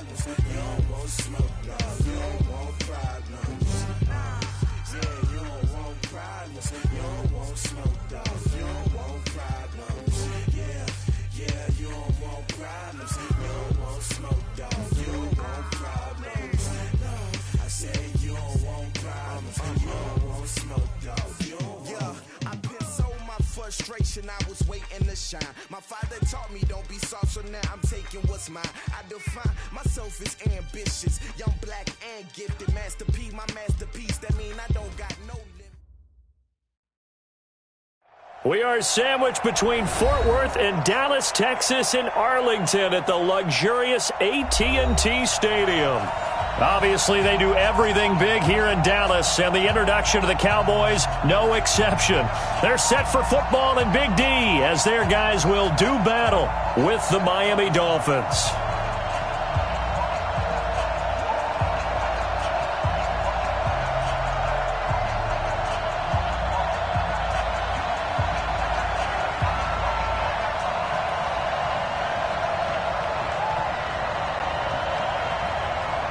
problems. You don't want smoke, no. You don't want problems. Yeah, you don't want problems. You don't want smoke, dog. You don't want problems. Yeah, you don't want problems. You don't want smoke, dog. You don't want problems. No, I said you don't want problems. You don't want smoke, dog. You don't want. I've been so my frustration, I was waiting to shine. My father taught me don't be soft, so now I'm taking what's mine. I define myself as ambitious, young, black, and gifted. Master P, my masterpiece. That mean I don't got no limit. We are sandwiched between Fort Worth and Dallas, Texas, and Arlington at the luxurious AT&T Stadium. Obviously, they do everything big here in Dallas, and the introduction to the Cowboys, no exception. They're set for football in Big D as their guys will do battle with the Miami Dolphins.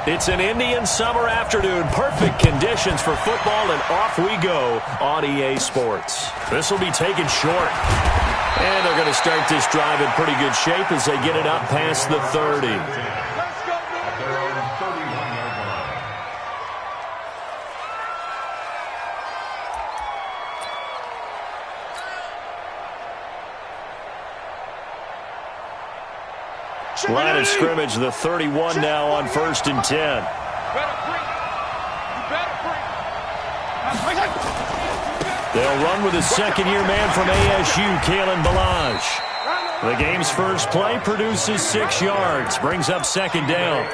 It's an Indian summer afternoon. Perfect conditions for football, and off we go on EA Sports. This will be taken short. And they're going to start this drive in pretty good shape as they get it up past the 30. Line of scrimmage, the 31 now on 1st and 10. They'll run with a second-year man from ASU, Kalen Ballage. The game's first play produces 6 yards, brings up 2nd down.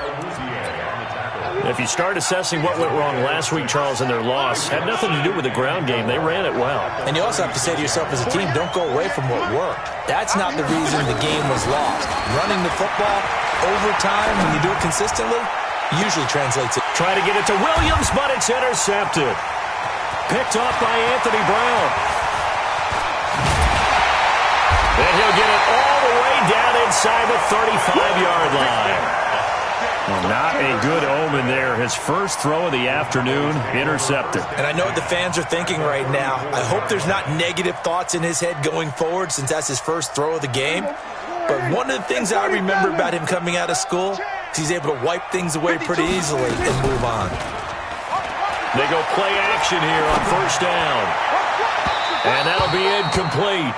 If you start assessing what went wrong last week, Charles, in their loss, had nothing to do with the ground game. They ran it well. And you also have to say to yourself as a team, don't go away from what worked. That's not the reason the game was lost. Running the football over time, when you do it consistently, usually translates it. Try to get it to Williams, but it's intercepted. Picked off by Anthony Brown. And he'll get it all the way down inside the 35-yard line. Well, not a good omen there. His first throw of the afternoon, intercepted. And I know what the fans are thinking right now. I hope there's not negative thoughts in his head going forward since that's his first throw of the game. But one of the things I remember about him coming out of school is he's able to wipe things away pretty easily and move on. They go play action here on 1st down. And that'll be incomplete.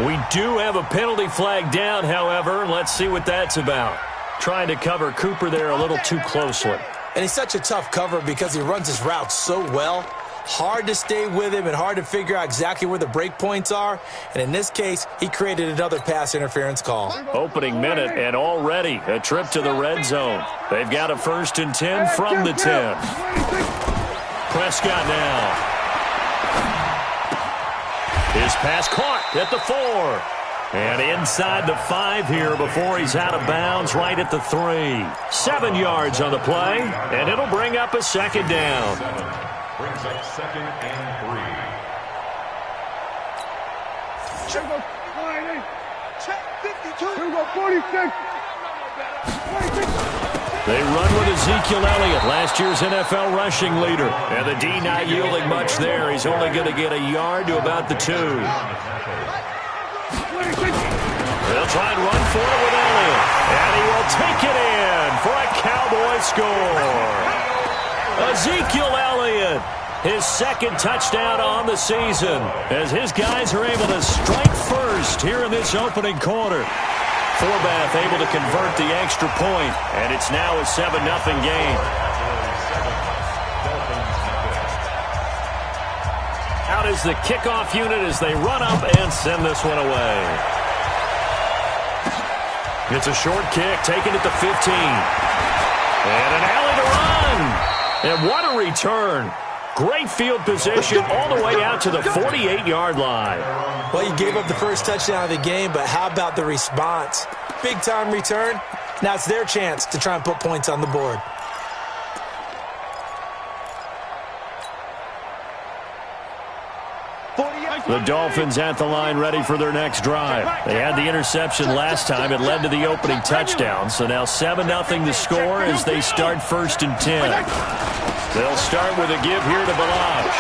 We do have a penalty flag down, however. Let's see what that's about. Trying to cover Cooper there a little too closely. And he's such a tough cover because he runs his route so well. Hard to stay with him and hard to figure out exactly where the break points are. And in this case, he created another pass interference call. Opening minute and already a trip to the red zone. They've got a 1st and 10 from the 10. Prescott now. His pass caught at the 4. And inside the 5 here before he's out of bounds right at the 3. 7 yards on the play, and it'll bring up a 2nd down. Brings up 2nd and 3. Check 52. 46. They run with Ezekiel Elliott, last year's NFL rushing leader. And the D not yielding much there. He's only going to get a yard to about the 2. They'll try and run for it with Elliott. And he will take it in for a Cowboy score. Ezekiel Elliott, his 2nd touchdown on the season, as his guys are able to strike first here in this opening quarter. Forbath able to convert the extra point, and it's now a 7-0 game. Out is the kickoff unit as they run up and send this one away. It's a short kick, taken at the 15. And an alley to run. And what a return. Great field position all the way out to the 48-yard line. Well, you gave up the first touchdown of the game, but how about the response? Big-time return. Now it's their chance to try and put points on the board. The Dolphins at the line ready for their next drive. They had the interception last time. It led to the opening touchdown. So now 7-0 the score as they start 1st and 10. They'll start with a give here to Balaj.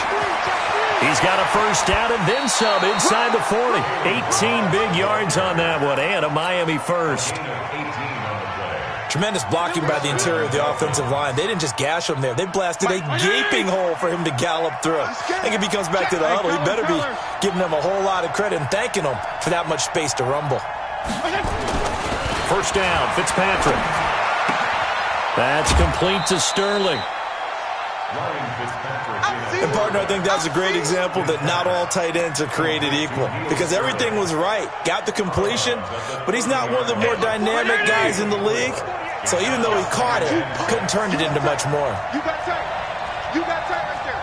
He's got a first down and then some inside the 40. 18 big yards on that one and a Miami first. Tremendous blocking by the interior of the offensive line. They didn't just gash him there. They blasted a gaping hole for him to gallop through. I think if he comes back to the huddle, he better be giving them a whole lot of credit and thanking them for that much space to rumble. First down, Fitzpatrick. That's complete to Sterling. And, partner, I think that's a great example that not all tight ends are created equal because everything was right. Got the completion, but he's not one of the more dynamic guys in the league. So even though he caught it, couldn't turn it into much more. You got tight. You got tight right there.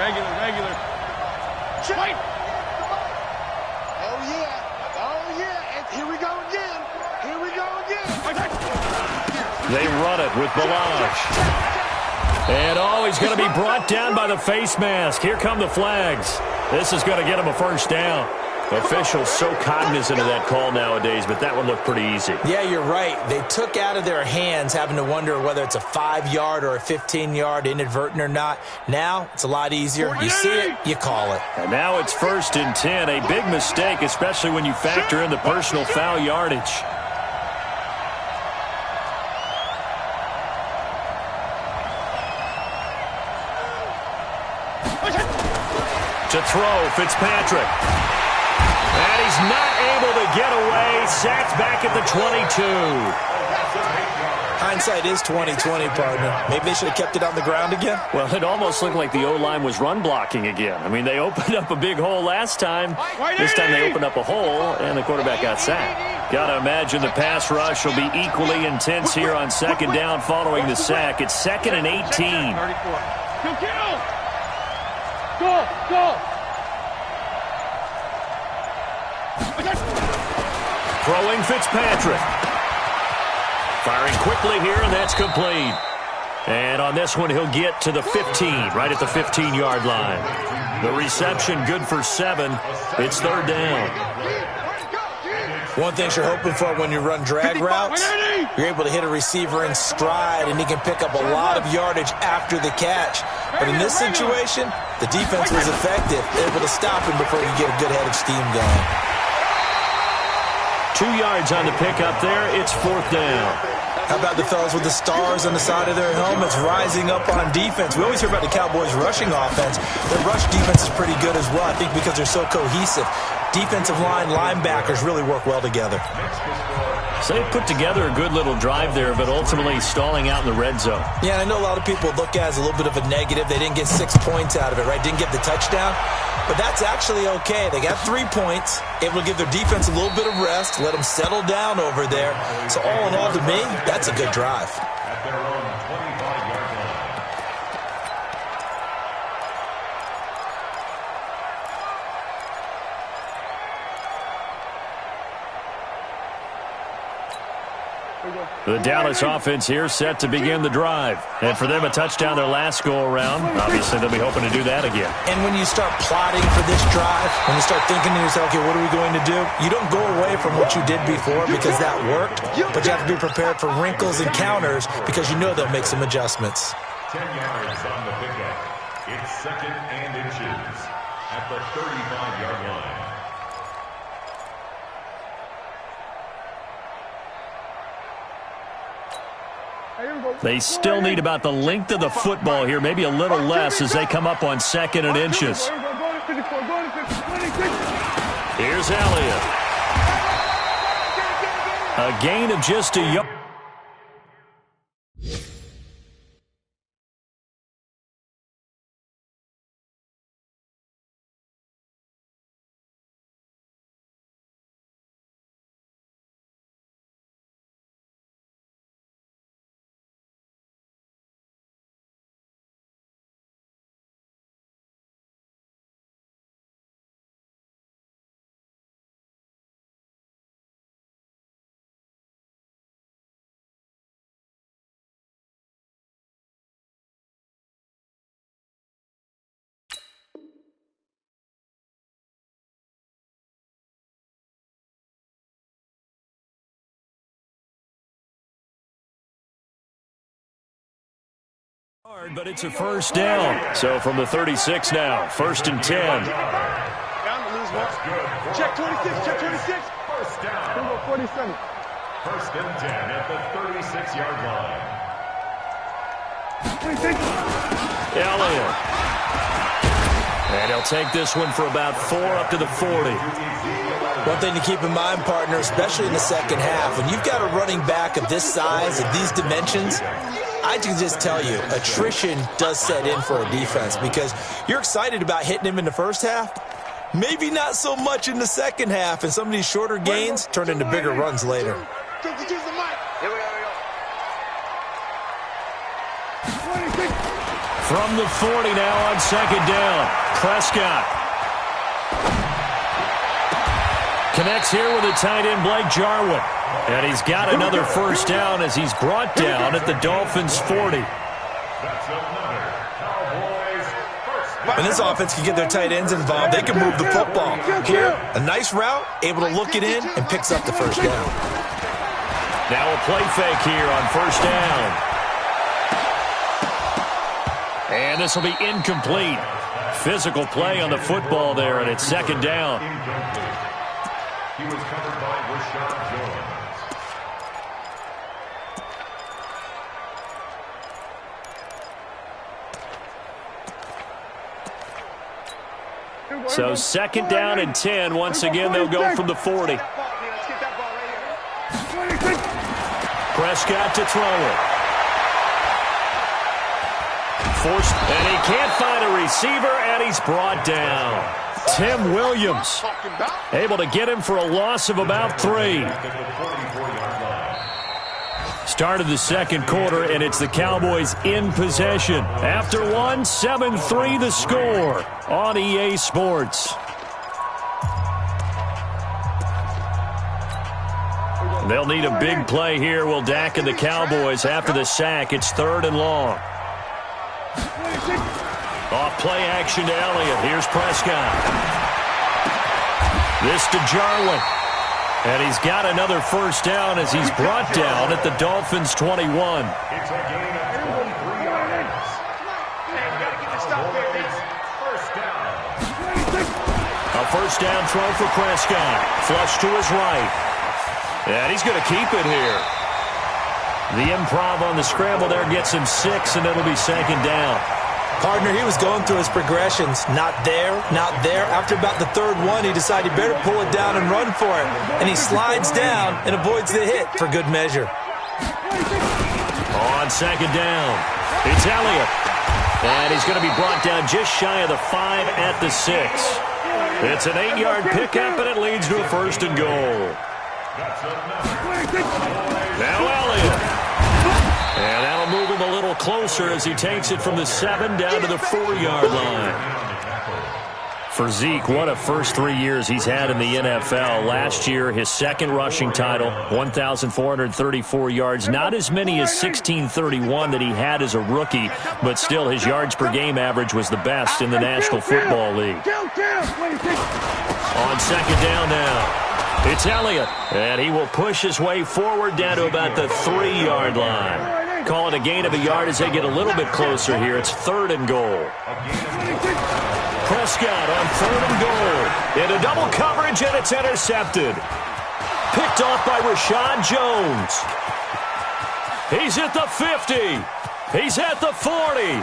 Regular. Wait. Oh, yeah. And here we go again. They run it with Balaj. And, he's going to be brought down by the face mask. Here come the flags. This is going to get him a first down. Officials so cognizant of that call nowadays, but that one looked pretty easy. Yeah, you're right. They took out of their hands having to wonder whether it's a 5-yard or a 15-yard, inadvertent or not. Now, it's a lot easier. You see it, you call it. And now it's 1st and 10. A big mistake, especially when you factor in the personal foul yardage. To throw, Fitzpatrick. And he's not able to get away. Sacked back at the 22. Hindsight is 20/20, partner. Maybe they should have kept it on the ground again. Well, it almost looked like the O-line was run blocking again. I mean, they opened up a big hole last time. This time they opened up a hole, and the quarterback got sacked. Got to imagine the pass rush will be equally intense here on 2nd down following the sack. It's 2nd and 18. Go. Throwing Fitzpatrick. Firing quickly here, and that's complete. And on this one, he'll get to the 15, right at the 15-yard line. The reception good for 7. It's 3rd down. One thing you're hoping for when you run drag routes, you're able to hit a receiver in stride, and he can pick up a lot of yardage after the catch. But in this situation, the defense was effective, able to stop him before you get a good head of steam going. 2 yards on the pickup there. It's 4th down. How about the fellas with the stars on the side of their helmets rising up on defense? We always hear about the Cowboys' rushing offense. Their rush defense is pretty good as well, I think, because they're so cohesive. Defensive line linebackers really work well together. So they put together a good little drive there, but ultimately stalling out in the red zone. Yeah, and I know a lot of people look at it as a little bit of a negative. They didn't get 6 points out of it, right? Didn't get the touchdown. But that's actually okay. They got 3 points, able to give their defense a little bit of rest, let them settle down over there. So all in all, to me, that's a good drive. At their own 25-yard line. The Dallas offense here set to begin the drive. And for them, a touchdown their last go-around. Obviously, they'll be hoping to do that again. And when you start plotting for this drive, when you start thinking to yourself, okay, what are we going to do? You don't go away from what you did before because that worked, but you have to be prepared for wrinkles and counters because you know they'll make some adjustments. 10 yards on the pickup. It's 2nd and inches at the 35-yard line. They still need about the length of the football here, maybe a little less as they come up on 2nd and inches. Here's Elliott. A gain of just a yard. But it's a first down. So from the 36 now, 1st and 10. Down to lose one. Check 26, check 26. First down. 47. 1st and 10 at the 36-yard line. 26. Elliott. And he'll take this one for about 4 up to the 40. One thing to keep in mind, partner, especially in the second half, when you've got a running back of this size, of these dimensions, I can just tell you, attrition does set in for a defense because you're excited about hitting him in the first half. Maybe not so much in the second half, and some of these shorter gains turn into bigger runs later. 52's the mic. Here we go. From the 40 now on 2nd down. Prescott. Connects here with the tight end, Blake Jarwin. And he's got another first down as he's brought down at the Dolphins' 40. That's another Cowboys first. When this offense can get their tight ends involved, they can move the football. Here, a nice route, able to look it in, and picks up the first down. Now a play fake here on 1st down. And this will be incomplete. Physical play on the football there, and it's 2nd down. Incomplete. He was covered by Rashad Jones. So 2nd down and 10. Once again, they'll go from the 40. Let's get that ball right here. Prescott to throw it. Forced, and he can't find a receiver, and he's brought down. Tim Williams able to get him for a loss of about 3. Start of the second quarter, and it's the Cowboys in possession. After one, 7-3 the score on EA Sports. They'll need a big play here, will Dak and the Cowboys. After the sack, it's 3rd and long. Off play action to Elliott. Here's Prescott. This to Jarwin. And he's got another first down as he's brought down at the Dolphins' 21. It's a gain of 23 yards. First down. A first down throw for Prescott. Flush to his right. And he's going to keep it here. The improv on the scramble there gets him 6, and it'll be 2nd down. Partner, he was going through his progressions. Not there, not there. After about the 3rd one, he decided he better pull it down and run for it. And he slides down and avoids the hit for good measure. On 2nd down, it's Elliott. And he's going to be brought down just shy of the 5 at the 6. It's an 8-yard pickup, and it leads to a 1st and goal. Now Elliott. And that'll move him a little closer as he takes it from the 7 down to the 4-yard line. For Zeke, what a first 3 years he's had in the NFL. Last year, his 2nd rushing title, 1,434 yards. Not as many as 1,631 that he had as a rookie, but still his yards per game average was the best in the National Football League. On 2nd down now, it's Elliott, and he will push his way forward down to about the 3-yard line. Call it a gain of a yard as they get a little bit closer here. It's 3rd and goal. Prescott on 3rd and goal. Into double coverage, and it's intercepted. Picked off by Rashad Jones. He's at the 50. He's at the 40.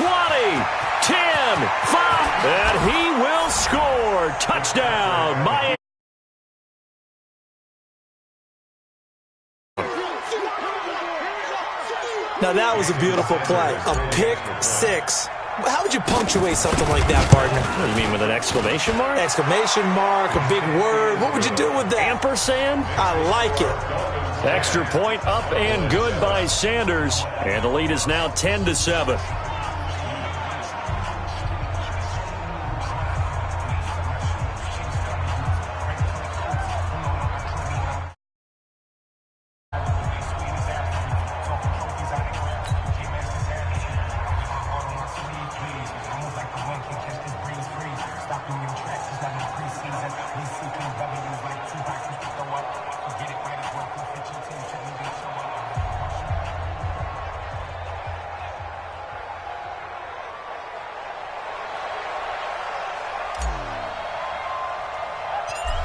20. 10. 5. And he will score. Touchdown, Miami. Now that was a beautiful play. A pick 6. How would you punctuate something like that, partner? What do you mean, with an exclamation mark? Exclamation mark, a big word. What would you do with that? Ampersand? I like it. Extra point up and good by Sanders. And the lead is now 10-7.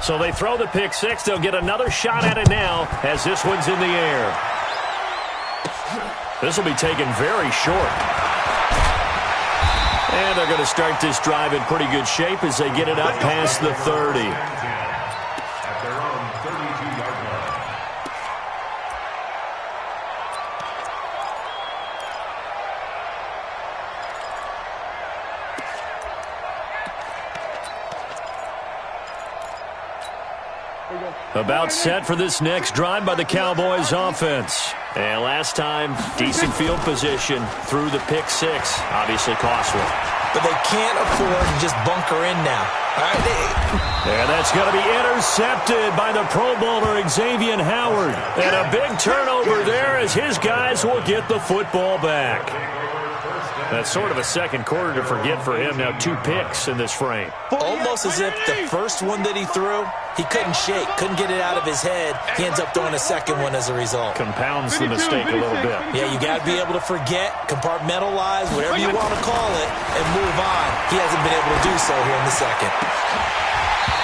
So they throw the pick six. They'll get another shot at it now as this one's in the air. This will be taken very short. And they're going to start this drive in pretty good shape as they get it up past the 30. At their own 32-yard line. About set for this next drive by the Cowboys offense. And last time, decent field position through the pick six. Obviously costly. But they can't afford to just bunker in now. All right, and that's going to be intercepted by the Pro Bowler Xavier Howard. And a big turnover there as his guys will get the football back. That's sort of a second quarter to forget for him. Now 2 picks in this frame. Almost as if the first one that he threw, he couldn't shake, couldn't get it out of his head. He ends up throwing a second one as a result. Compounds the mistake a little bit. Yeah, you got to be able to forget, compartmentalize, whatever you want to call it, and move on. He hasn't been able to do so here in the second.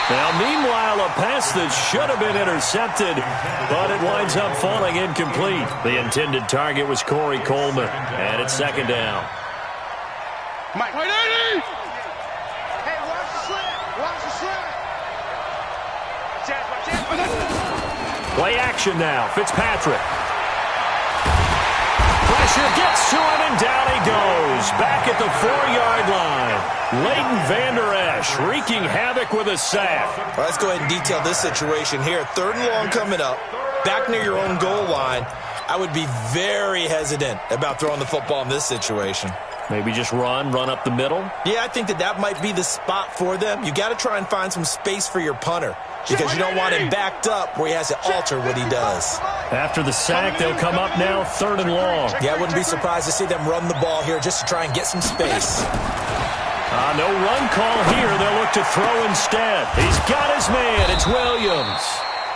Now, meanwhile, a pass that should have been intercepted, but it winds up falling incomplete. The intended target was Corey Coleman, and it's second down. Mike, hey, watch the slant. Watch the slant. Play action now. Fitzpatrick. Pressure gets to him, and down he goes. Back at the 4-yard line. Leighton Vander Esch wreaking havoc with a sack. Well, let's go ahead and detail this situation here. 3rd and long coming up. Back near your own goal line. I would be very hesitant about throwing the football in this situation. Maybe just run up the middle? Yeah, I think that might be the spot for them. You got to try and find some space for your punter because you don't want him backed up where he has to alter what he does. After the sack, they'll come up now 3rd and long. Yeah, I wouldn't be surprised to see them run the ball here just to try and get some space. No run call here. They'll look to throw instead. He's got his man. It's Williams.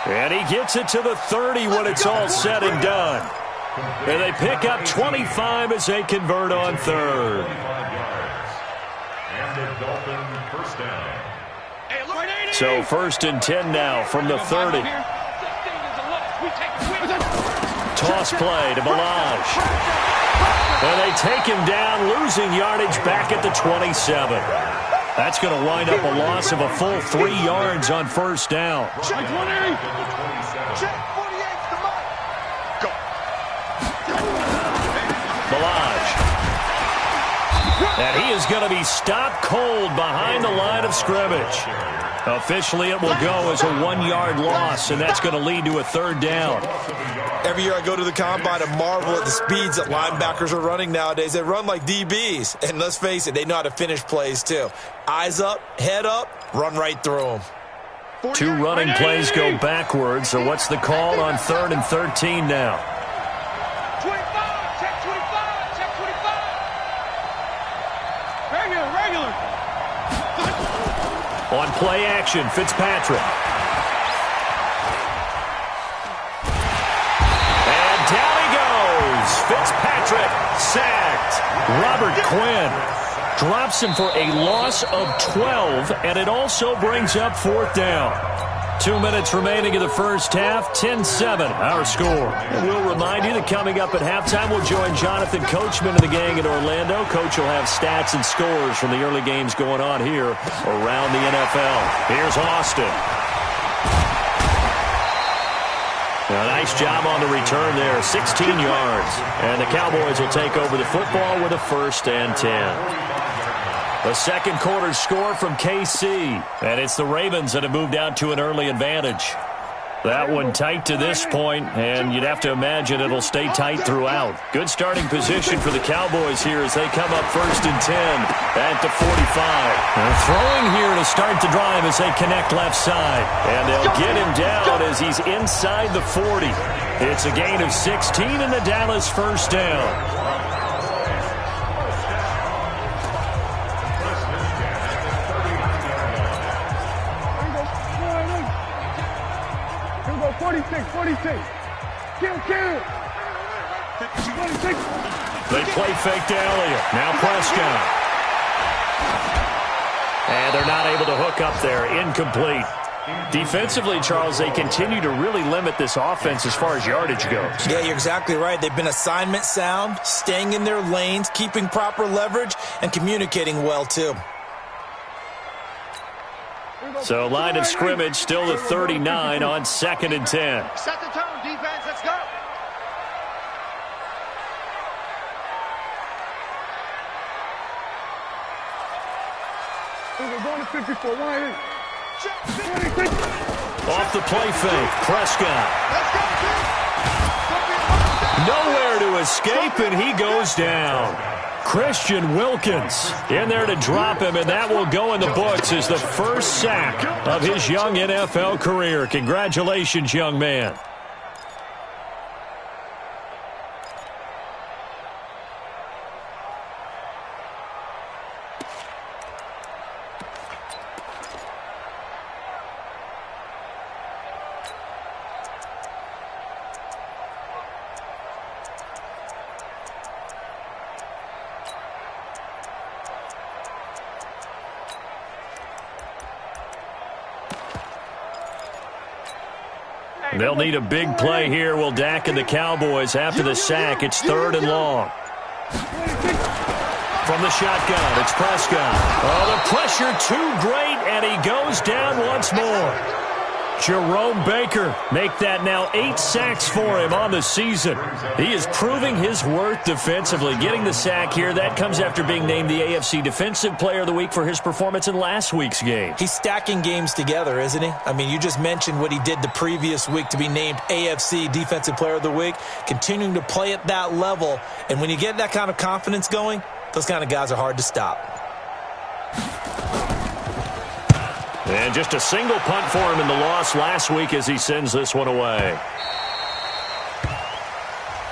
And he gets it to the 30 when it's all said and done. And they pick up 25 as they convert on 3rd. And the Dolphin first down. So 1st and 10 now from the 30. Toss play to Balaj. And they take him down, losing yardage back at the 27. That's going to wind up a loss of a full 3 yards on 1st down. Check 20. Check 48. Go. Balaj. And he is going to be stopped cold behind the line of scrimmage. Officially, it will go as a 1-yard loss, and that's going to lead to a 3rd down. Every year I go to the combine and marvel at the speeds that linebackers are running nowadays. They run like DBs, and let's face it, they know how to finish plays too. Eyes up, head up, run right through them. 2 running plays go backwards, so what's the call on 3rd and 13 now? 25, check 25, check 25. Regular. On play action, Fitzpatrick. And down he goes. Fitzpatrick sacked. Robert Quinn drops him for a loss of 12, and it also brings up 4th down. 2 minutes remaining in the first half, 10-7, our score. And we'll remind you that coming up at halftime, we'll join Jonathan Coachman and the gang in Orlando. Coach will have stats and scores from the early games going on here around the NFL. Here's Austin. A nice job on the return there, 16 yards. And the Cowboys will take over the football with a 1st and 10. The second quarter score from KC, and it's the Ravens that have moved out to an early advantage. That one tight to this point, and you'd have to imagine it'll stay tight throughout. Good starting position for the Cowboys here as they come up 1st and 10 at the 45. They're throwing here to start the drive as they connect left side. And they'll get him down as he's inside the 40. It's a gain of 16 and the Dallas 1st down. Here we go, 46. Kill. 26. They play fake to Elliott. Now Prescott. And they're not able to hook up there. Incomplete. Defensively, Charles, they continue to really limit this offense as far as yardage goes. Yeah, you're exactly right. They've been assignment sound, staying in their lanes, keeping proper leverage, and communicating well, too. So line of scrimmage still the 39 on 2nd and 10. Set the tone, defense. Let's go. We're going to 54. Why? Off the play fake, Prescott. Nowhere to escape, and he goes down. Christian Wilkins in there to drop him, and that will go in the books as the first sack of his young NFL career. Congratulations, young man. They'll need a big play here. Will Dak and the Cowboys after the sack. It's 3rd and long. From the shotgun, it's Prescott. Oh, the pressure too great, and he goes down once more. Jerome Baker make that now 8 sacks for him on the season. He is proving his worth defensively. Getting the sack here, that comes after being named the AFC Defensive Player of the Week for his performance in last week's game. He's stacking games together, isn't he? I mean, you just mentioned what he did the previous week to be named AFC Defensive Player of the Week, continuing to play at that level. And when you get that kind of confidence going, those kind of guys are hard to stop. And just a single punt for him in the loss last week as he sends this one away.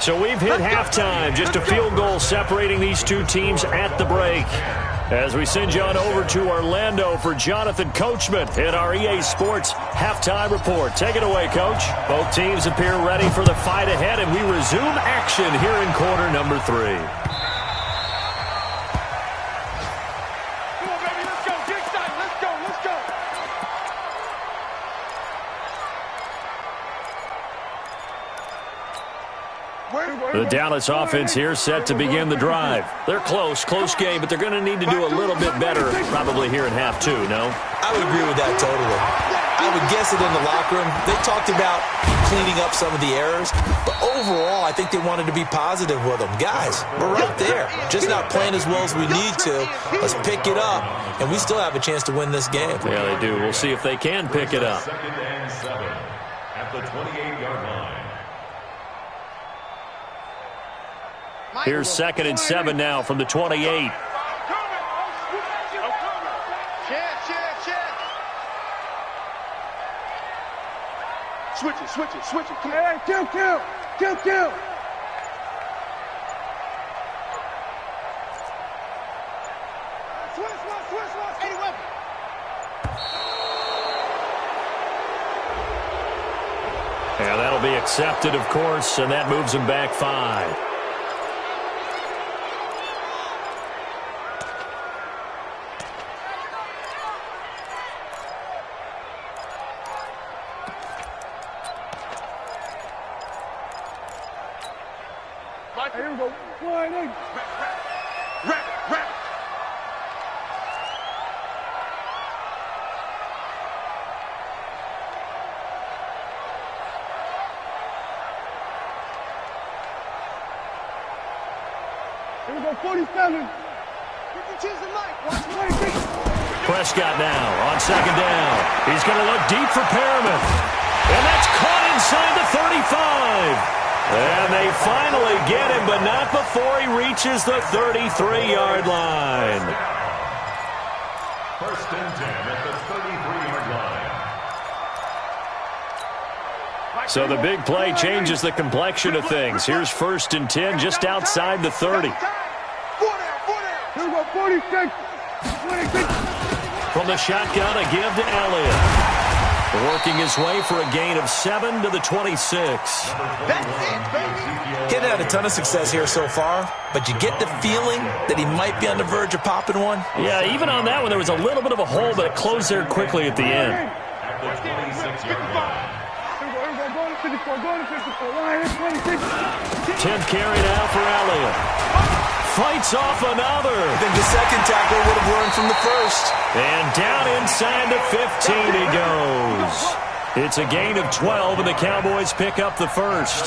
So we've hit halftime. Just a field goal separating these two teams at the break. As we send you on over to Orlando for Jonathan Coachman in our EA Sports Halftime Report. Take it away, Coach. Both teams appear ready for the fight ahead, and we resume action here in quarter number 3. The Dallas offense here set to begin the drive. They're close game, but they're going to need to do a little bit better probably here in half 2, no? I would agree with that totally. I would guess it in the locker room. They talked about cleaning up some of the errors, but overall, I think they wanted to be positive with them. Guys, we're right there. Just not playing as well as we need to. Let's pick it up, and we still have a chance to win this game. Yeah, they do. We'll see if they can pick it up. 2nd and 7 at the 28-yard line. Here's 2nd and 7 now from the 28. Check. Switch it. Come on. Hey, kill. Switch. 81. Yeah, that'll be accepted, of course, and that moves him back 5. Here we go. Wide in. Rap. Here we go. 47. You can choose the mic. Watch me. Prescott now on 2nd down. He's going to look deep for Perriman. And that's caught inside the 35. And they finally get him, but not before he reaches the 33-yard line. 1st and 10 at the 33-yard line. So the big play changes the complexion of things. Here's 1st and 10 just outside the 30. Here we go. 46. From the shotgun, a give to Elliott. Working his way for a gain of 7 to the 26. Getting had a ton of success here so far, but you get the feeling that he might be on the verge of popping one. Yeah, even on that one, there was a little bit of a hole, but it closed there quickly at the end. At at the 26-yard line. Here we go, going to 54, going to 54. Line in, 26. 10th carry now for Elliott. Fights off another. I think the second tackle would have learned from the first. And down inside the 15 he goes. It's a gain of 12, and the Cowboys pick up the first.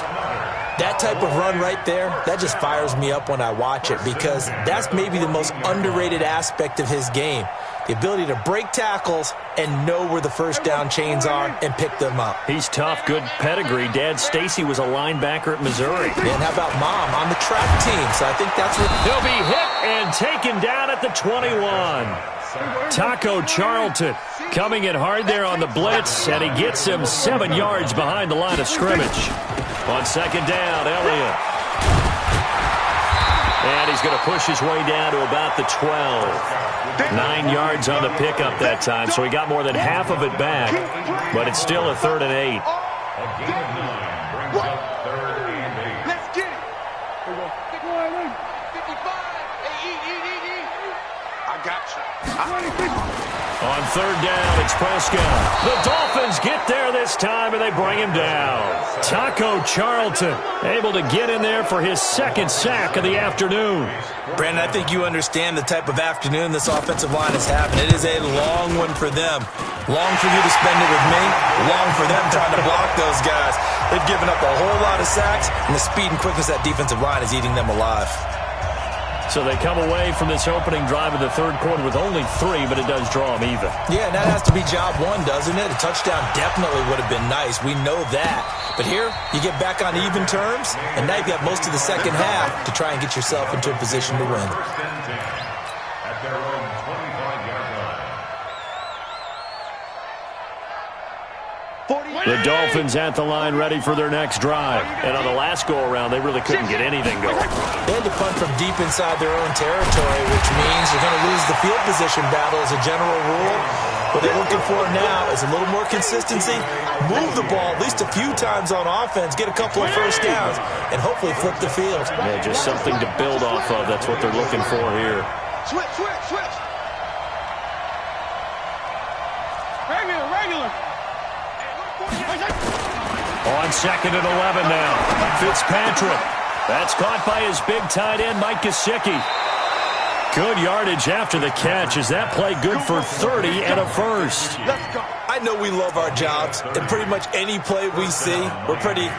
That type of run right there, that just fires me up when I watch it, because that's maybe the most underrated aspect of his game. The ability to break tackles and know where the first down chains are and pick them up. He's tough, good pedigree. Dad Stacy was a linebacker at Missouri. And how about Mom on the track team? So I think that's what... He'll be hit and taken down at the 21. Taco Charlton coming in hard there on the blitz, and he gets him 7 yards behind the line of scrimmage. On second down, Elliott. And he's going to push his way down to about the 12. 9 yards on the pickup that time, so he got more than half of it back, but it's still a 3rd and 8. A gain of 9 brings up 3rd and 8. Let's get it. Here we go. 55. I got you. 26. On 3rd down, it's Prescott. The Dolphins get there this time, and they bring him down. Taco Charlton able to get in there for his 2nd sack of the afternoon. Brandon, I think you understand the type of afternoon this offensive line is having. It is a long one for them. Long for you to spend it with me. Long for them trying to block those guys. They've given up a whole lot of sacks, and the speed and quickness of that defensive line is eating them alive. So they come away from this opening drive of the 3rd quarter with only 3, but it does draw them even. Yeah, and that has to be job one, doesn't it? A touchdown definitely would have been nice. We know that. But here, you get back on even terms, and now you've got most of the second half to try and get yourself into a position to win. First and 10 at their own 25-yard line. The Dolphins at the line ready for their next drive. And on the last go-around, they really couldn't get anything going. They had to punt from deep inside their own territory, which means you're going to lose the field position battle as a general rule. What they're looking for now is a little more consistency, move the ball at least a few times on offense, get a couple of first downs, and hopefully flip the field. Yeah, just something to build off of. That's what they're looking for here. Switch. Regular. On 2nd and 11 now. Fitzpatrick. That's caught by his big tight end, Mike Gesicki. Good yardage after the catch. Is that play good for 30 and a first? I know we love our jobs, and pretty much any play we see, we're pretty,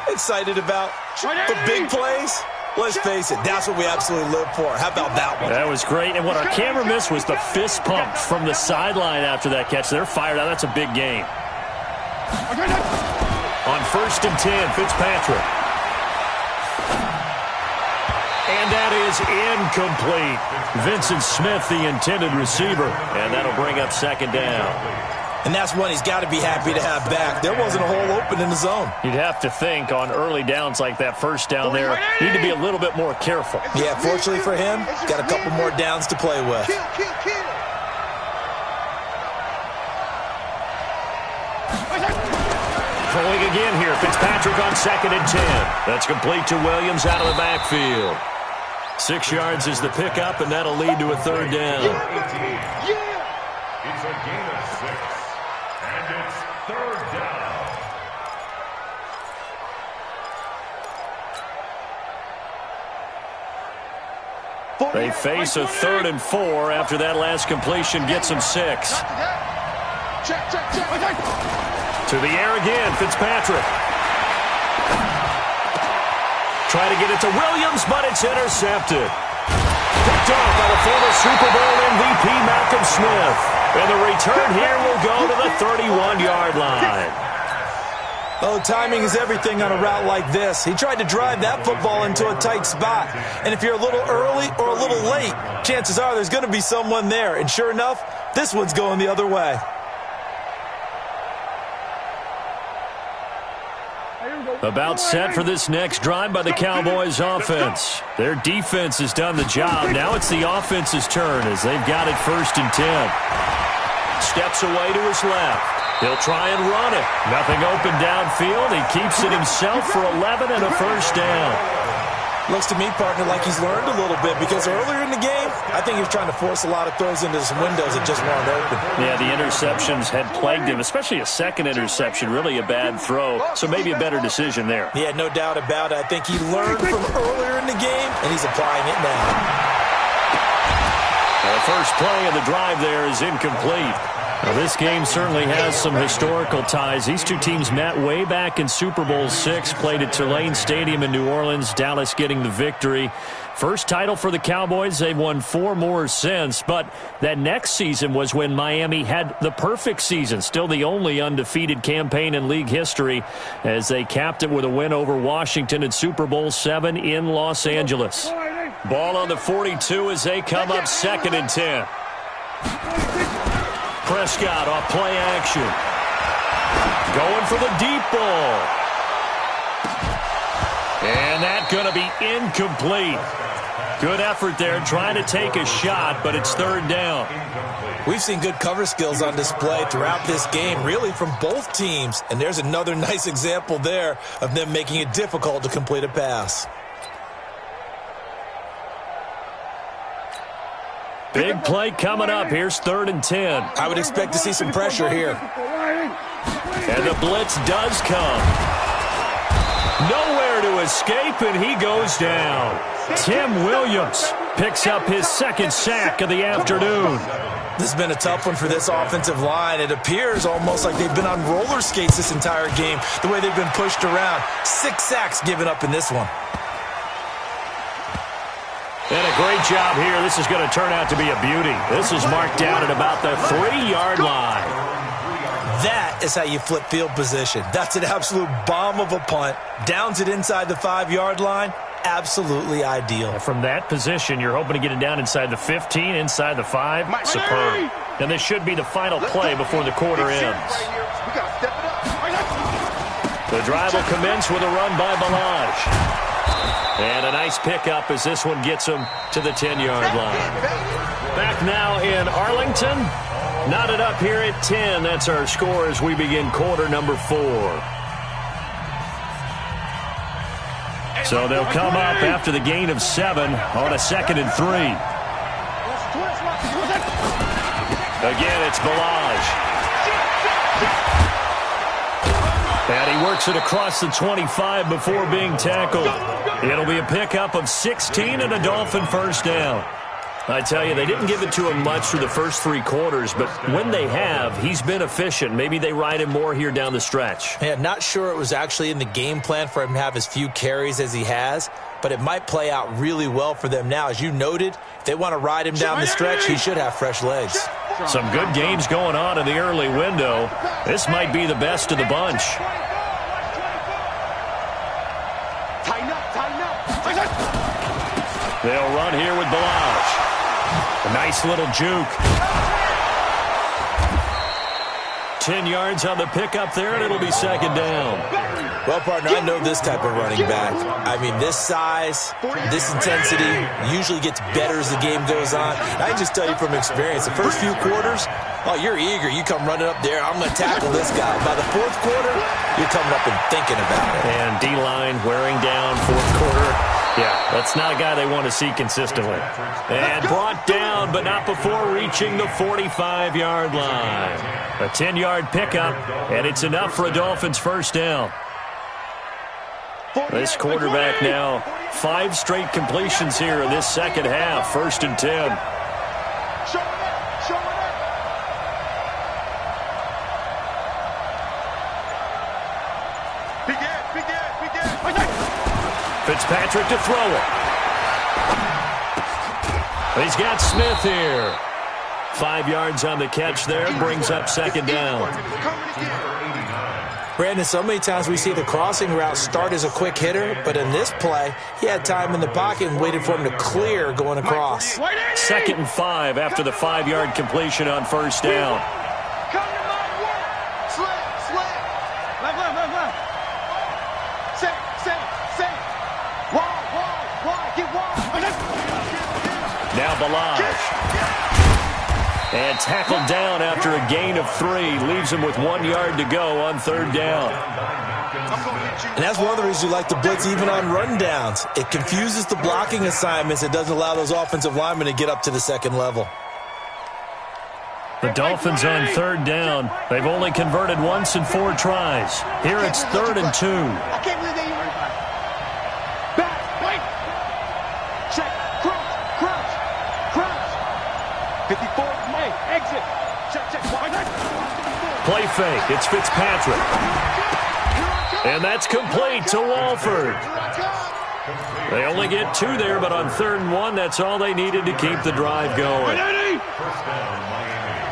excited about. But big plays, let's face it, that's what we absolutely live for. How about that one? That was great. And what our camera missed was the fist pump from the sideline after that catch. They're fired out. That's a big game. On 1st and 10, Fitzpatrick. And that is incomplete. Vincent Smith, the intended receiver. And that'll bring up 2nd down. And that's one he's got to be happy to have back. There wasn't a hole open in the zone. You'd have to think on early downs like that, first down there, need to be a little bit more careful. Yeah, fortunately for him, got a couple more downs to play with. Kill. Throwing again here, Fitzpatrick on 2nd and 10. That's complete to Williams out of the backfield. 6 yards is the pickup, and that'll lead to a 3rd down. It's a gain of 6, and it's 3rd down. They face a 3rd and 4 after that last completion gets them 6. Check. To the air again, Fitzpatrick. Try to get it to Williams, but it's intercepted. Picked off by the former Super Bowl MVP Malcolm Smith. And the return here will go to the 31-yard line. Oh, timing is everything on a route like this. He tried to drive that football into a tight spot. And if you're a little early or a little late, chances are there's going to be someone there. And sure enough, this one's going the other way. About set for this next drive by the Cowboys offense. Their defense has done the job. Now it's the offense's turn as they've got it 1st and 10. Steps away to his left. He'll try and run it. Nothing open downfield. He keeps it himself for 11 and a first down. Looks to me, partner, like he's learned a little bit because earlier in the game, I think he was trying to force a lot of throws into some windows that just weren't open. Yeah, the interceptions had plagued him, especially a second interception, really a bad throw. So maybe a better decision there. Yeah, no doubt about it. I think he learned from earlier in the game, and he's applying it now. The first play of the drive there is incomplete. Now, this game certainly has some historical ties. These two teams met way back in Super Bowl VI, played at Tulane Stadium in New Orleans, Dallas getting the victory. First title for the Cowboys. They've won 4 more since, but that next season was when Miami had the perfect season, still the only undefeated campaign in league history, as they capped it with a win over Washington in Super Bowl VII in Los Angeles. Ball on the 42 as they come up 2nd and 10. Prescott off play action. Going for the deep ball. And that's going to be incomplete. Good effort there trying to take a shot, but it's 3rd down. We've seen good cover skills on display throughout this game, really from both teams. And there's another nice example there of them making it difficult to complete a pass. Big play coming up. Here's 3rd and 10. I would expect to see some pressure here. And the blitz does come. Nowhere to escape, and he goes down. Tim Williams picks up his 2nd sack of the afternoon. This has been a tough one for this offensive line. It appears almost like they've been on roller skates this entire game, the way they've been pushed around. 6 sacks given up in this one. And a great job here. This is going to turn out to be a beauty. This is marked down at about the 3-yard line. That is how you flip field position. That's an absolute bomb of a punt. Downs it inside the 5-yard line. Absolutely ideal. From that position, you're hoping to get it down inside the 15, inside the 5. Superb. And this should be the final play before the quarter ends. The drive will commence with a run by Balaj. And a nice pickup as this one gets him to the 10-yard line. Back now in Arlington. Knotted up here at 10. That's our score as we begin quarter number 4. So they'll come up after the gain of 7 on a 2nd and 3. Again, it's Balaj. And he works it across the 25 before being tackled. It'll be a pickup of 16 and a Dolphin first down. I tell you, they didn't give it to him much through the first 3 quarters, but when they have, he's been efficient. Maybe they ride him more here down the stretch. Yeah, not sure it was actually in the game plan for him to have as few carries as he has, but it might play out really well for them now. As you noted, if they want to ride him down the stretch, he should have fresh legs. Some good games going on in the early window. This might be the best of the bunch. They'll run here with Balaj. A nice little juke. 10 yards on the pickup there, and it'll be 2nd down. Well, partner, I know this type of running back. I mean, this size, this intensity usually gets better as the game goes on. And I can just tell you from experience, the first few quarters, oh, you're eager. You come running up there, I'm going to tackle this guy. By the 4th quarter, you're coming up and thinking about it. And D-line wearing down 4th quarter. Yeah, that's not a guy they want to see consistently. And brought down, but not before reaching the 45-yard line. A 10-yard pickup, and it's enough for a Dolphins first down. This quarterback now, 5 straight completions here in this second half. 1st and 10. Fitzpatrick to throw it. He's got Smith here. 5 yards on the catch there. Brings up 2nd down. Brandon, so many times we see the crossing route start as a quick hitter, but in this play, he had time in the pocket and waited for him to clear going across. 2nd and 5 after the 5-yard completion on 1st down. Now Balaj. And tackled down after a gain of 3. Leaves him with 1 yard to go on 3rd down. And that's one of the reasons we like to blitz even on rundowns. It confuses the blocking assignments. It doesn't allow those offensive linemen to get up to the second level. The Dolphins on third down. They've only converted once in 4 tries. Here it's 3rd and 2. I can't believe they even back, wait. Check, crouch. 54, hey, exit. Check. Play fake. It's Fitzpatrick. And that's complete to Walford. They only get 2 there, but on 3rd and 1, that's all they needed to keep the drive going. First down, Miami.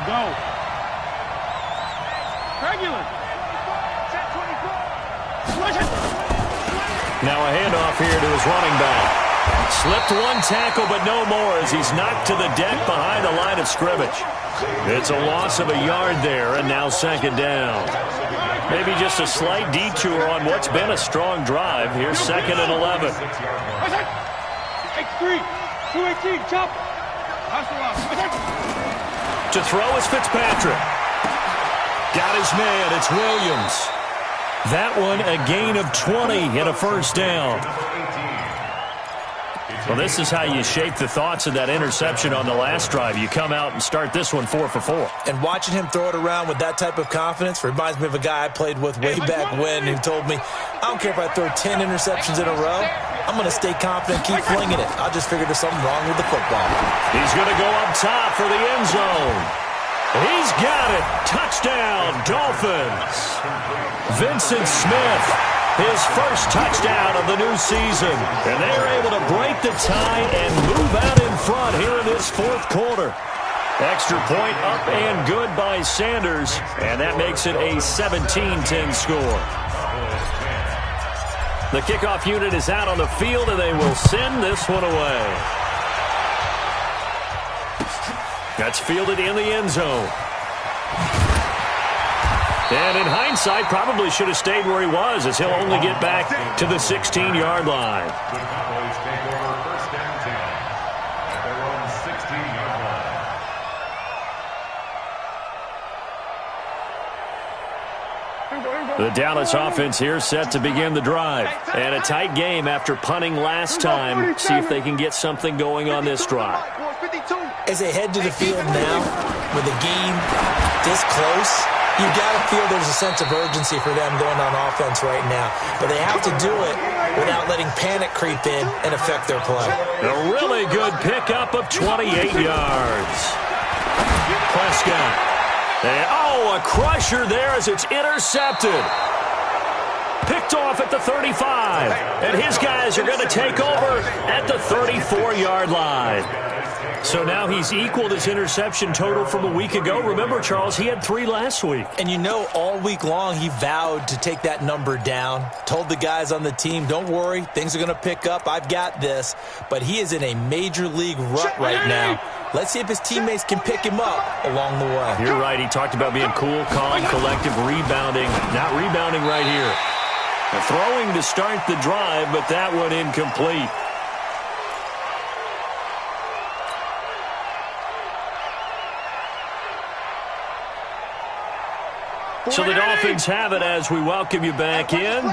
Go. Regular. Now a handoff here to his running back. Slipped 1 tackle, but no more as he's knocked to the deck behind the line of scrimmage. It's a loss of a yard there, and now 2nd down. Maybe just a slight detour on what's been a strong drive. Here's 2nd and 11. X3, 218, chop. To throw is Fitzpatrick. Got his man. It's Williams. That one a gain of 20 and a first down. Well, this is how you shape the thoughts of that interception on the last drive. You come out and start this one 4 for 4. And watching him throw it around with that type of confidence reminds me of a guy I played with way back when who told me, I don't care if I throw 10 interceptions in a row. I'm going to stay confident, keep flinging it. I just figured there's something wrong with the football. He's going to go up top for the end zone. He's got it. Touchdown, Dolphins. Vincent Smith, his first touchdown of the new season. And they are able to break the tie and move out in front here in this 4th quarter. Extra point up and good by Sanders. And that makes it a 17-10 score. The kickoff unit is out on the field, and they will send this one away. That's fielded in the end zone. And in hindsight, probably should have stayed where he was, as he'll only get back to the 16-yard line. The Cowboys take over first down 10 at their own 16-yard line. The Dallas offense here set to begin the drive. And a tight game after punting last time. See if they can get something going on this drive. As they head to the field now, with the game this close, you got to feel there's a sense of urgency for them going on offense right now. But they have to do it without letting panic creep in and affect their play. A really good pickup of 28 yards. Prescott. And, a crusher there as it's intercepted. Picked off at the 35. And his guys are going to take over at the 34-yard line. So now he's equaled his interception total from a week ago. Remember, Charles, he had 3 last week. And you know, all week long he vowed to take that number down. Told the guys on the team, don't worry, things are going to pick up. I've got this. But he is in a major league rut right now. Let's see if his teammates can pick him up along the way. You're right. He talked about being cool, calm, collective, rebounding. Not rebounding right here. Throwing to start the drive, but that one incomplete. So the Dolphins have it as we welcome you back in.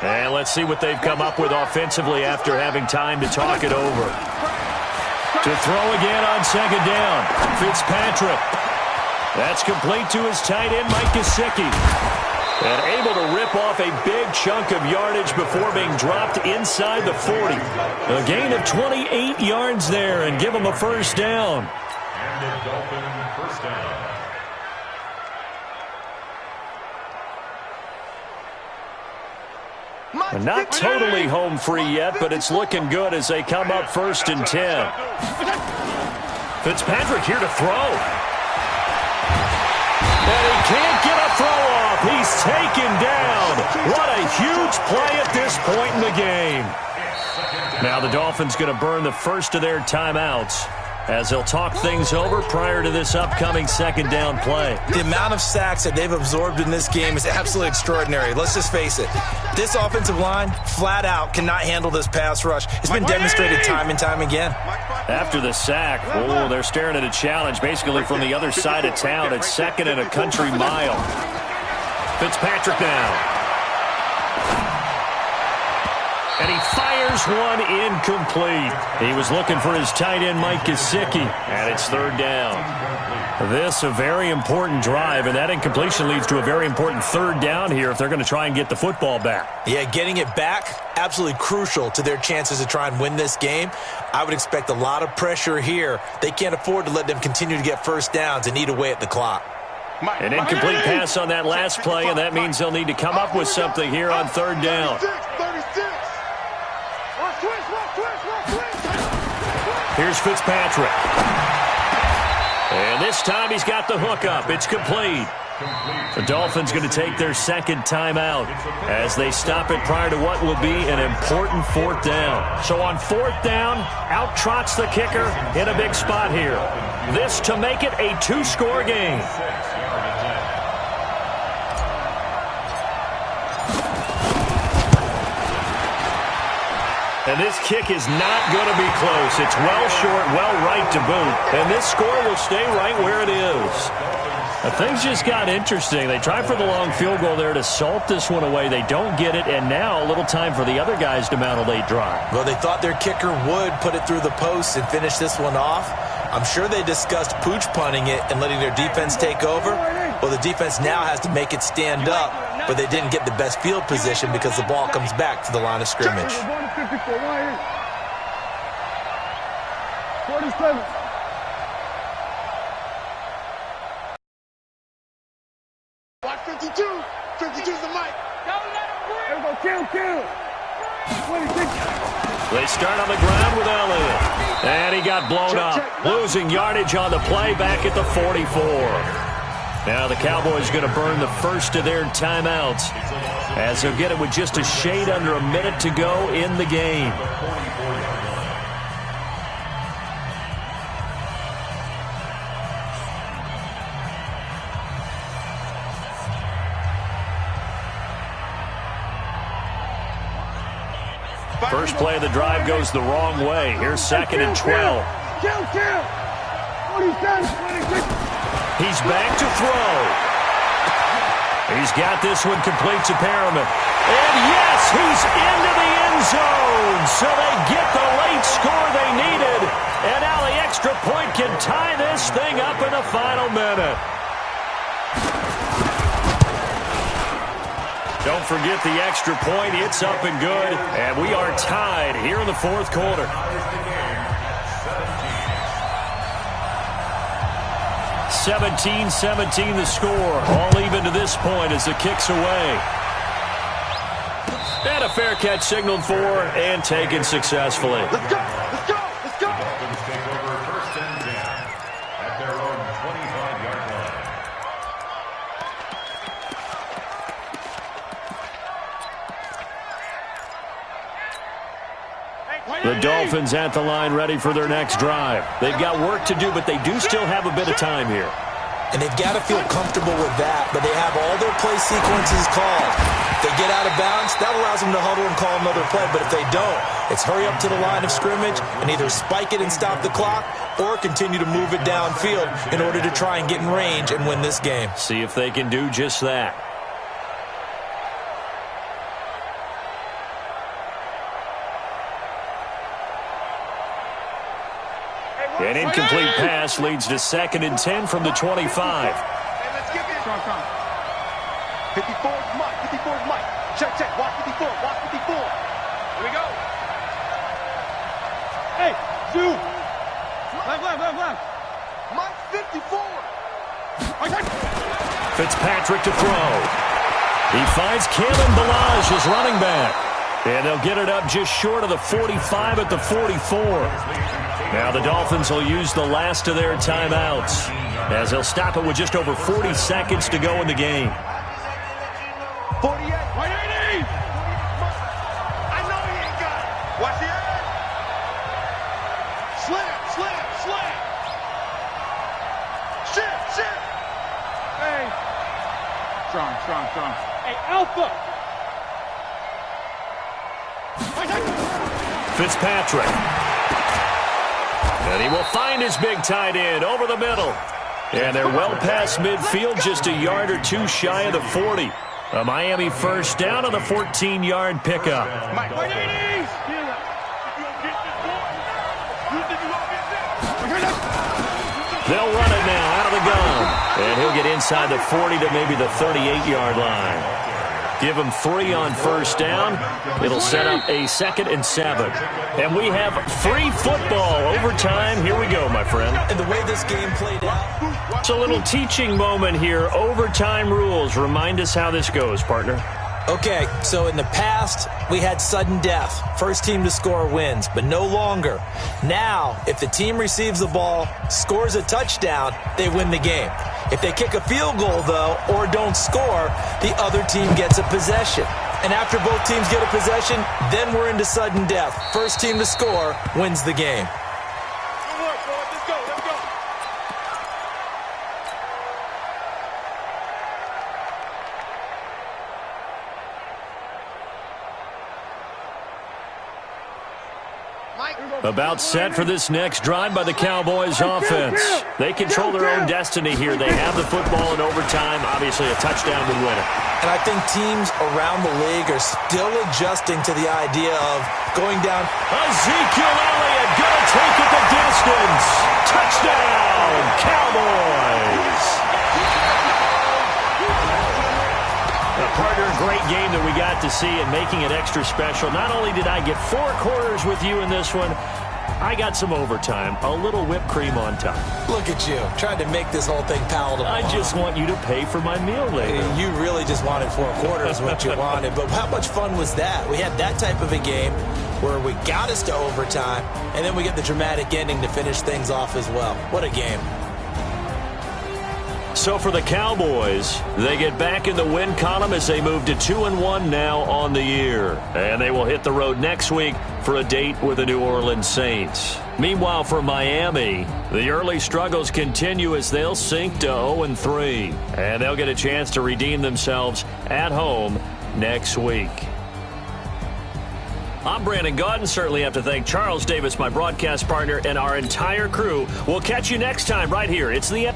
And let's see what they've come up with offensively after having time to talk it over. To throw again on 2nd down. Fitzpatrick. That's complete to his tight end, Mike Gesicki. And able to rip off a big chunk of yardage before being dropped inside the 40. A gain of 28 yards there and give him a first down. And the Dolphin first down. Not totally home free yet, but it's looking good as they come up 1st and 10. Fitzpatrick here to throw. And he can't get a throw off. He's taken down. What a huge play at this point in the game. Now the Dolphins going to burn the first of their timeouts as they'll talk things over prior to this upcoming 2nd down play. The amount of sacks that they've absorbed in this game is absolutely extraordinary. Let's just face it. This offensive line, flat out, cannot handle this pass rush. It's been demonstrated time and time again. After the sack, they're staring at a challenge basically from the other side of town at 2nd and a country mile. Fitzpatrick now. And he fires one incomplete. He was looking for his tight end, Mike Gesicki, and it's third down. This a very important drive, and that incompletion leads to a very important third down here if they're going to try and get the football back. Yeah, getting it back, absolutely crucial to their chances to try and win this game. I would expect a lot of pressure here. They can't afford to let them continue to get first downs and eat away at the clock. An incomplete pass on that last play, and that means they'll need to come up with something here on third down. Here's Fitzpatrick. And this time he's got the hook up. It's complete. The Dolphins going to take their second timeout as they stop it prior to what will be an important fourth down. So on fourth down, out trots the kicker in a big spot here. This to make it a two-score game. And this kick is not going to be close. It's well short, well right to boot. And this score will stay right where it is. Things just got interesting. They tried for the long field goal there to salt this one away. They don't get it, and now a little time for the other guys to mount a late drive. Well, they thought their kicker would put it through the post and finish this one off. I'm sure they discussed pooch punting it and letting their defense take over. Well, the defense now has to make it stand up, but they didn't get the best field position because the ball comes back to the line of scrimmage. 47. Watch 52. 52's the mic. Don't let him breathe. There we go. Kill. 26. They start on the ground with Elliott. And he got blown up. Losing yardage on the play back at the 44. Now the Cowboys going to burn the first of their timeouts as they'll get it with just a shade under a minute to go in the game. First play of the drive goes the wrong way. Here's second and 12. Kill. 47, 26. He's back to throw. He's got this one complete to Perriman. And yes, he's into the end zone. So they get the late score they needed. And now the extra point can tie this thing up in the final minute. Don't forget the extra point. It's up and good. And we are tied here in the fourth quarter. 17-17 the score. All even to this point as the kick's away. And a fair catch signaled for and taken successfully. Let's go. Dolphins take over first and 10 at their own 25-yard line. The Dolphins at the line ready for their next drive. They've got work to do, but they do still have a bit of time here. And they've got to feel comfortable with that, but they have all their play sequences called. If they get out of bounds, that allows them to huddle and call another play. But if they don't, it's hurry up to the line of scrimmage and either spike it and stop the clock or continue to move it downfield in order to try and get in range and win this game. See if they can do just that. An incomplete pass leads to second and 10 from the 25. Hey, let's get it. 54's Mike. 54's Mike. Check. Watch 54. Watch 54. Here we go. Hey, Sue. Left. Mike 54. Fitzpatrick to throw. He finds Kalen Ballage, his running back. And they'll get it up just short of the 45 at the 44. Now the Dolphins will use the last of their timeouts as they'll stop it with just over 40 seconds to go in the game. 48. 180. I know he ain't got it. Watch the edge. Slam. Shit. Hey. Strong. Hey, Alpha. Fitzpatrick. And he will find his big tight end over the middle. And they're well past midfield, just a yard or two shy of the 40. A Miami first down on the 14-yard pickup. They'll run it now out of the gun. And he'll get inside the 40 to maybe the 38-yard line. Give him 3 on first down. It'll set up a 2nd and 7. And we have free football. Overtime. Here we go, my friend. And the way this game played out. It's a little teaching moment here. Overtime rules. Remind us how this goes, partner. Okay, so in the past, we had sudden death. First team to score wins, but no longer. Now, if the team receives the ball, scores a touchdown, they win the game. If they kick a field goal, though, or don't score, the other team gets a possession. And after both teams get a possession, then we're into sudden death. First team to score wins the game. About set for this next drive by the Cowboys offense. They control their own destiny here. They have the football in overtime. Obviously, a touchdown would win it. And I think teams around the league are still adjusting to the idea of going down. Ezekiel Elliott going to take it the distance. Touchdown, Cowboys. Partner, a great game that we got to see and making it extra special. Not only did I get 4 quarters with you in this one, I got some overtime, a little whipped cream on top. Look at you, trying to make this whole thing palatable. I just want you to pay for my meal later. You really just wanted 4 quarters what you wanted, but how much fun was that? We had that type of a game where we got us to overtime, and then we get the dramatic ending to finish things off as well. What a game. So for the Cowboys, they get back in the win column as they move to 2-1 now on the year. And they will hit the road next week for a date with the New Orleans Saints. Meanwhile, for Miami, the early struggles continue as they'll sink to 0-3. And they'll get a chance to redeem themselves at home next week. I'm Brandon Gaudin. Certainly have to thank Charles Davis, my broadcast partner, and our entire crew. We'll catch you next time right here. It's the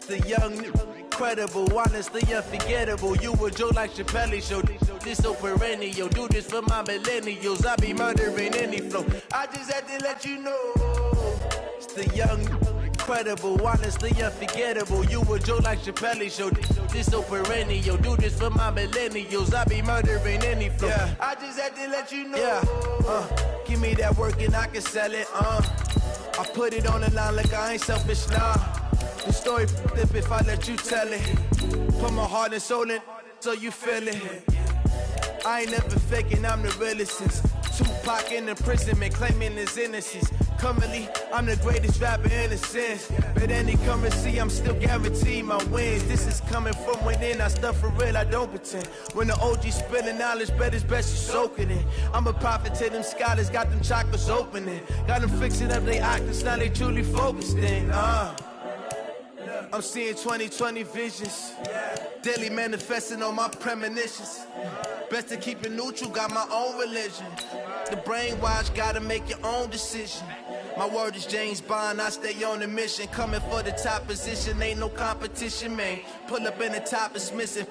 The young, incredible, honestly unforgettable. You a joke like Chappelle Show. This so perennial. Do this for my millennials. I be murdering any flow. I just had to let you know. It's the young, incredible, honestly unforgettable. You a joke like Chappelle Show. This so perennial. Do this for my millennials. I be murdering any flow. Yeah. I just had to let you know. Yeah. Give me that work and I can sell it. I put it on the line like I ain't selfish, nah. The story flip if I let you tell it. Put my heart and soul in so you feel it. I ain't never faking, I'm the realest since Tupac in imprisonment, claiming his innocence. Currently, I'm the greatest rapper in a sense. But any currency, I'm still guaranteed my wins. This is coming from within, I stuff for real, I don't pretend. When the OG spilling knowledge, bet it's best you soak it in. I'm a prophet to them scholars, got them chakras opening. Got them fixing up they octaves, now they truly focused in. I'm seeing 20/20 visions. Daily manifesting on my premonitions. Best to keep it neutral, got my own religion. The brainwash, gotta make your own decision. My word is James Bond, I stay on the mission. Coming for the top position, ain't no competition, man. Pull up in the top, it's missing.